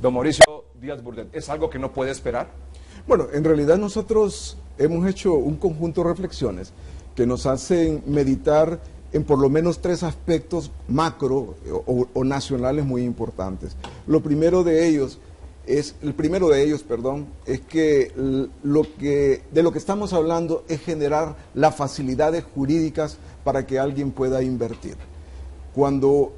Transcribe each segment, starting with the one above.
Don Mauricio Díaz Burdet, ¿es algo que no puede esperar? Bueno, en realidad nosotros hemos hecho un conjunto de reflexiones que nos hacen meditar en por lo menos 3 aspectos macro o nacionales muy importantes. El primero de ellos es que de lo que estamos hablando es generar las facilidades jurídicas para que alguien pueda invertir. Cuando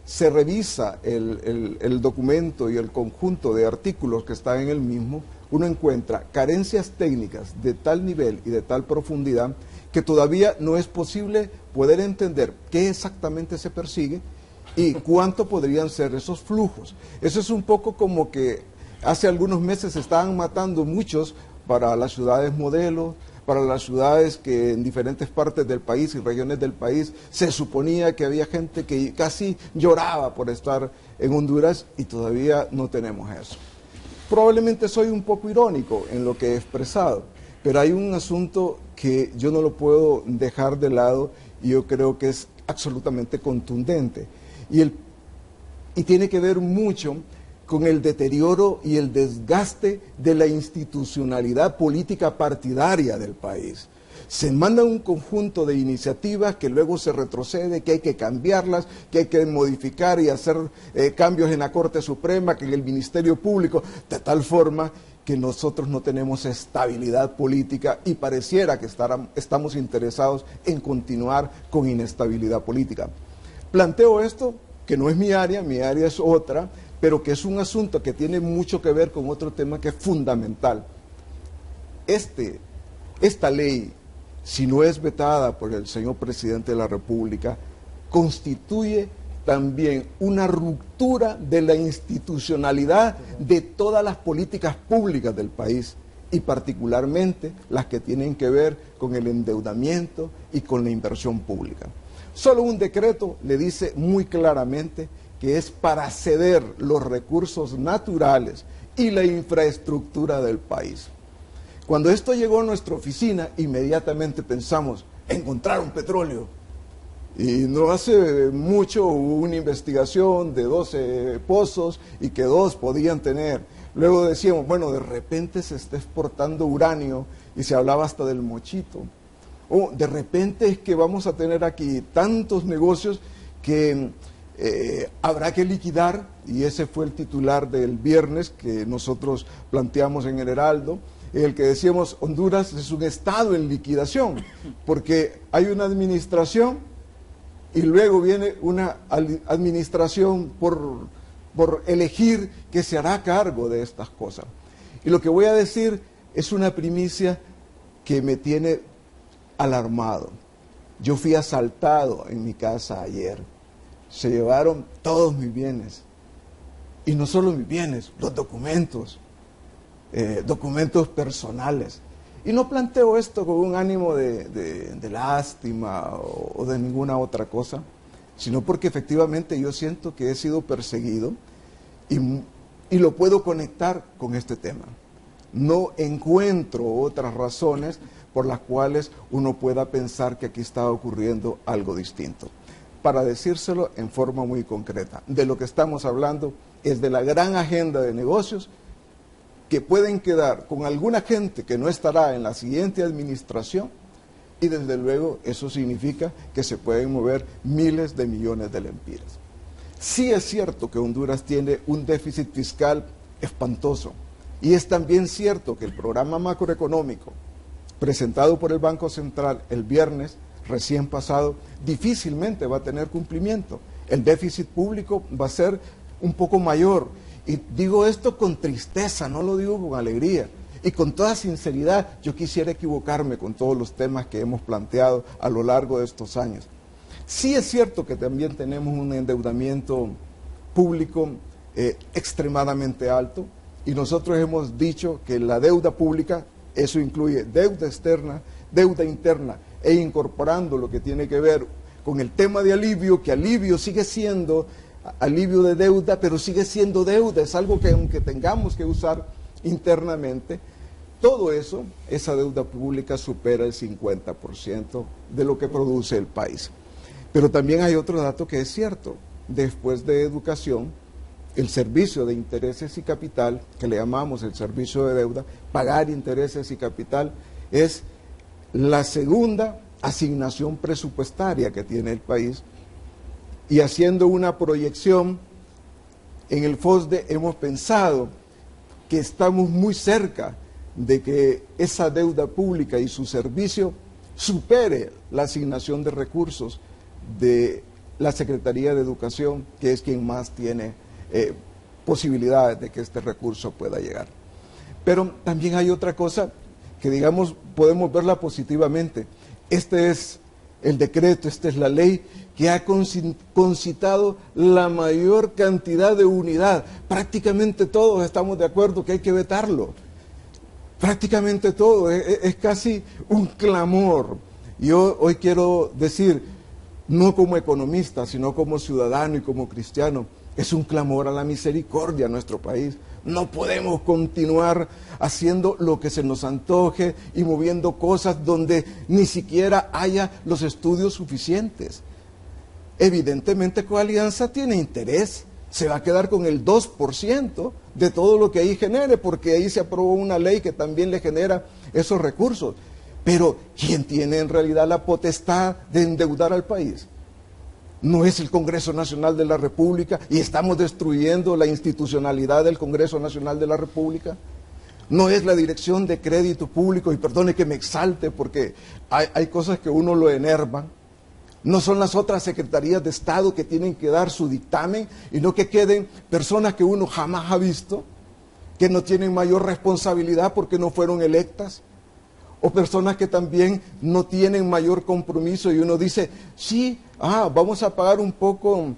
se revisa el documento y el conjunto de artículos que están en el mismo, uno encuentra carencias técnicas de tal nivel y de tal profundidad que todavía no es posible poder entender qué exactamente se persigue y cuánto podrían ser esos flujos. Eso es un poco como que hace algunos meses se estaban matando muchos para las ciudades modelo, para las ciudades que en diferentes partes del país y regiones del país se suponía que había gente que casi lloraba por estar en Honduras y todavía no tenemos eso. Probablemente soy un poco irónico en lo que he expresado, pero hay un asunto que yo no lo puedo dejar de lado y yo creo que es absolutamente contundente y tiene que ver mucho con el deterioro y el desgaste de la institucionalidad política partidaria del país. Se manda un conjunto de iniciativas que luego se retrocede, que hay que cambiarlas, que hay que modificar y hacer cambios en la Corte Suprema, que en el Ministerio Público, de tal forma que nosotros no tenemos estabilidad política y pareciera que estamos interesados en continuar con inestabilidad política. Planteo esto, que no es mi área es otra, pero que es un asunto que tiene mucho que ver con otro tema que es fundamental. Esta ley, si no es vetada por el señor presidente de la República, constituye también una ruptura de la institucionalidad de todas las políticas públicas del país y particularmente las que tienen que ver con el endeudamiento y con la inversión pública. Solo un decreto le dice muy claramente que es para ceder los recursos naturales y la infraestructura del país. Cuando esto llegó a nuestra oficina, inmediatamente pensamos, encontraron petróleo. Y no hace mucho hubo una investigación de 12 pozos y que 2 podían tener. Luego decíamos, bueno, de repente se está exportando uranio y se hablaba hasta del mochito. O de repente es que vamos a tener aquí tantos negocios que habrá que liquidar, y ese fue el titular del viernes que nosotros planteamos en el Heraldo, en el que decíamos Honduras es un estado en liquidación, porque hay una administración y luego viene una administración por elegir que se hará cargo de estas cosas. Y lo que voy a decir es una primicia que me tiene alarmado. Yo fui asaltado en mi casa ayer. Se llevaron todos mis bienes. Y no solo mis bienes, los documentos. Documentos personales. Y no planteo esto con un ánimo de lástima o de ninguna otra cosa, sino porque efectivamente yo siento que he sido perseguido y lo puedo conectar con este tema. No encuentro otras razones por las cuales uno pueda pensar que aquí está ocurriendo algo distinto. Para decírselo en forma muy concreta, de lo que estamos hablando es de la gran agenda de negocios que pueden quedar con alguna gente que no estará en la siguiente administración y desde luego eso significa que se pueden mover miles de millones de lempiras. Sí es cierto que Honduras tiene un déficit fiscal espantoso y es también cierto que el programa macroeconómico presentado por el Banco Central el viernes recién pasado difícilmente va a tener cumplimiento. El déficit público va a ser un poco mayor. Y digo esto con tristeza, no lo digo con alegría. Y con toda sinceridad, yo quisiera equivocarme con todos los temas que hemos planteado a lo largo de estos años. Sí es cierto que también tenemos un endeudamiento público extremadamente alto, y nosotros hemos dicho que la deuda pública, eso incluye deuda externa, deuda interna, e incorporando lo que tiene que ver con el tema de alivio, que alivio sigue siendo alivio de deuda, pero sigue siendo deuda, es algo que aunque tengamos que usar internamente, todo eso, esa deuda pública supera el 50% de lo que produce el país. Pero también hay otro dato que es cierto, después de educación, el servicio de intereses y capital, que le llamamos el servicio de deuda, pagar intereses y capital, es la segunda asignación presupuestaria que tiene el país. Y haciendo una proyección, en el FOSDE hemos pensado que estamos muy cerca de que esa deuda pública y su servicio supere la asignación de recursos de la Secretaría de Educación, que es quien más tiene posibilidades de que este recurso pueda llegar. Pero también hay otra cosa que, digamos, podemos verla positivamente. Este es el decreto, esta es la ley que ha concitado la mayor cantidad de unidad. Prácticamente todos estamos de acuerdo que hay que vetarlo. Prácticamente todo, es casi un clamor. Yo hoy quiero decir, no como economista, sino como ciudadano y como cristiano, es un clamor a la misericordia en nuestro país. No podemos continuar haciendo lo que se nos antoje y moviendo cosas donde ni siquiera haya los estudios suficientes. Evidentemente Coalianza tiene interés, se va a quedar con el 2% de todo lo que ahí genere, porque ahí se aprobó una ley que también le genera esos recursos. Pero ¿quién tiene en realidad la potestad de endeudar al país? No es el Congreso Nacional de la República y estamos destruyendo la institucionalidad del Congreso Nacional de la República. No es la Dirección de Crédito Público, y perdone que me exalte porque hay cosas que uno lo enervan. No son las otras secretarías de Estado que tienen que dar su dictamen y no que queden personas que uno jamás ha visto, que no tienen mayor responsabilidad porque no fueron electas, o personas que también no tienen mayor compromiso y uno dice, sí, vamos a pagar un poco,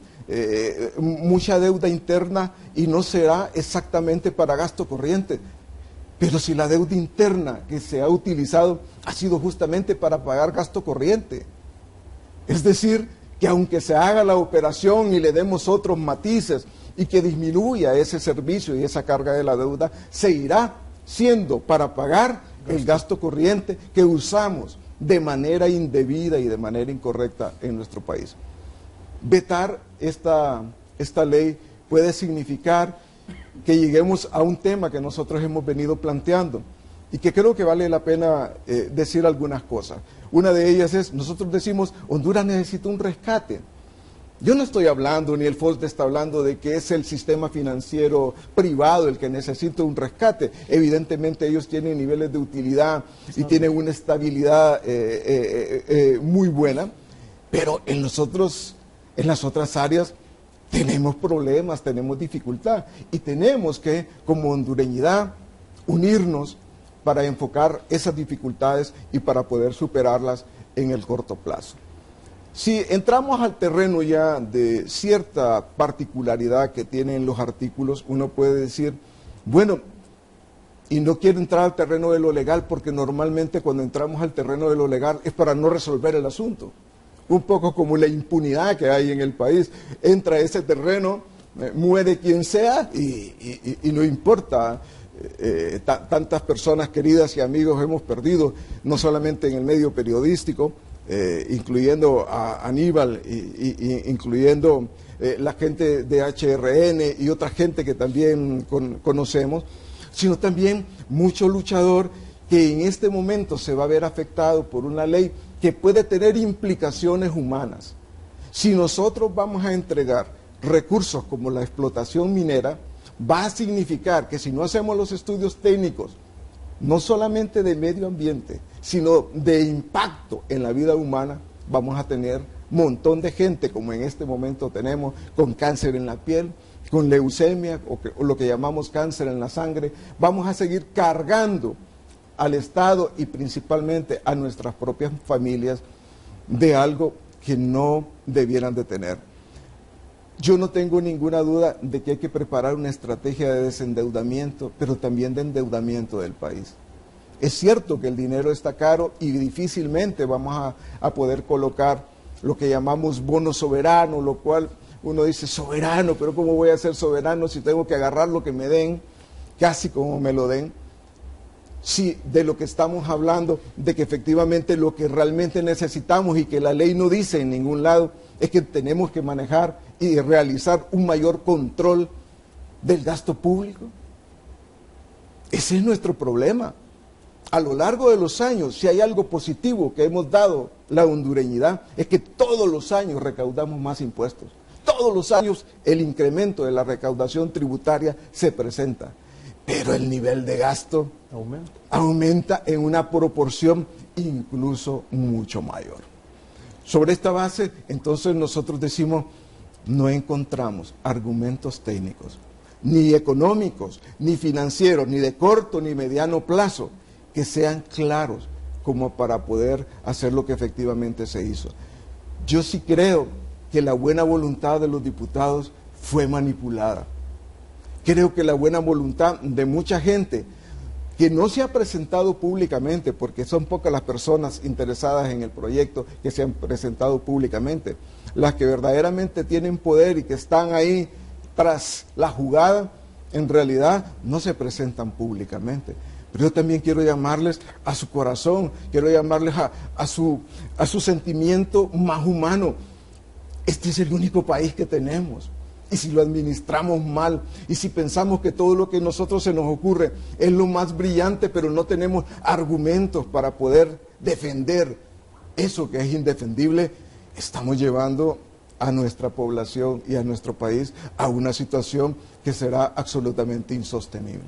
mucha deuda interna y no será exactamente para gasto corriente. Pero si la deuda interna que se ha utilizado ha sido justamente para pagar gasto corriente. Es decir, que aunque se haga la operación y le demos otros matices y que disminuya ese servicio y esa carga de la deuda, se irá siendo para pagar el gasto corriente que usamos de manera indebida y de manera incorrecta en nuestro país. Vetar esta ley puede significar que lleguemos a un tema que nosotros hemos venido planteando y que creo que vale la pena decir algunas cosas. Una de ellas es, nosotros decimos, Honduras necesita un rescate. Yo no estoy hablando, ni el FOSDE está hablando de que es el sistema financiero privado el que necesita un rescate. Evidentemente ellos tienen niveles de utilidad y tienen una estabilidad muy buena, pero en las otras áreas tenemos problemas, tenemos dificultad y tenemos que, como hondureñidad, unirnos para enfocar esas dificultades y para poder superarlas en el corto plazo. Si entramos al terreno ya de cierta particularidad que tienen los artículos, uno puede decir, bueno, y no quiero entrar al terreno de lo legal porque normalmente cuando entramos al terreno de lo legal es para no resolver el asunto. Un poco como la impunidad que hay en el país. Entra a ese terreno, muere quien sea y no importa. Tantas personas queridas y amigos hemos perdido, no solamente en el medio periodístico, incluyendo a Aníbal, incluyendo la gente de HRN y otra gente que también conocemos, sino también mucho luchador que en este momento se va a ver afectado por una ley que puede tener implicaciones humanas. Si nosotros vamos a entregar recursos como la explotación minera, va a significar que si no hacemos los estudios técnicos, no solamente de medio ambiente, sino de impacto en la vida humana, vamos a tener un montón de gente, como en este momento tenemos, con cáncer en la piel, con leucemia, o lo que llamamos cáncer en la sangre. Vamos a seguir cargando al Estado y principalmente a nuestras propias familias de algo que no debieran de tener. Yo no tengo ninguna duda de que hay que preparar una estrategia de desendeudamiento, pero también de endeudamiento del país. Es cierto que el dinero está caro y difícilmente vamos a poder colocar lo que llamamos bono soberano, lo cual uno dice, soberano, pero ¿cómo voy a ser soberano si tengo que agarrar lo que me den, casi como me lo den? Si de lo que estamos hablando, de que efectivamente lo que realmente necesitamos y que la ley no dice en ningún lado, es que tenemos que manejar y realizar un mayor control del gasto público. Ese es nuestro problema. A lo largo de los años, si hay algo positivo que hemos dado la hondureñidad, es que todos los años recaudamos más impuestos. Todos los años el incremento de la recaudación tributaria se presenta, pero el nivel de gasto aumenta en una proporción incluso mucho mayor. Sobre esta base, entonces nosotros decimos, no encontramos argumentos técnicos, ni económicos, ni financieros, ni de corto ni mediano plazo, que sean claros como para poder hacer lo que efectivamente se hizo. Yo sí creo que la buena voluntad de los diputados fue manipulada. Creo que la buena voluntad de mucha gente que no se ha presentado públicamente, porque son pocas las personas interesadas en el proyecto que se han presentado públicamente, las que verdaderamente tienen poder y que están ahí tras la jugada, en realidad no se presentan públicamente. Pero yo también quiero llamarles a su corazón, quiero llamarles a su sentimiento más humano. Este es el único país que tenemos. Y si lo administramos mal, y si pensamos que todo lo que a nosotros se nos ocurre es lo más brillante, pero no tenemos argumentos para poder defender eso que es indefendible, estamos llevando a nuestra población y a nuestro país a una situación que será absolutamente insostenible.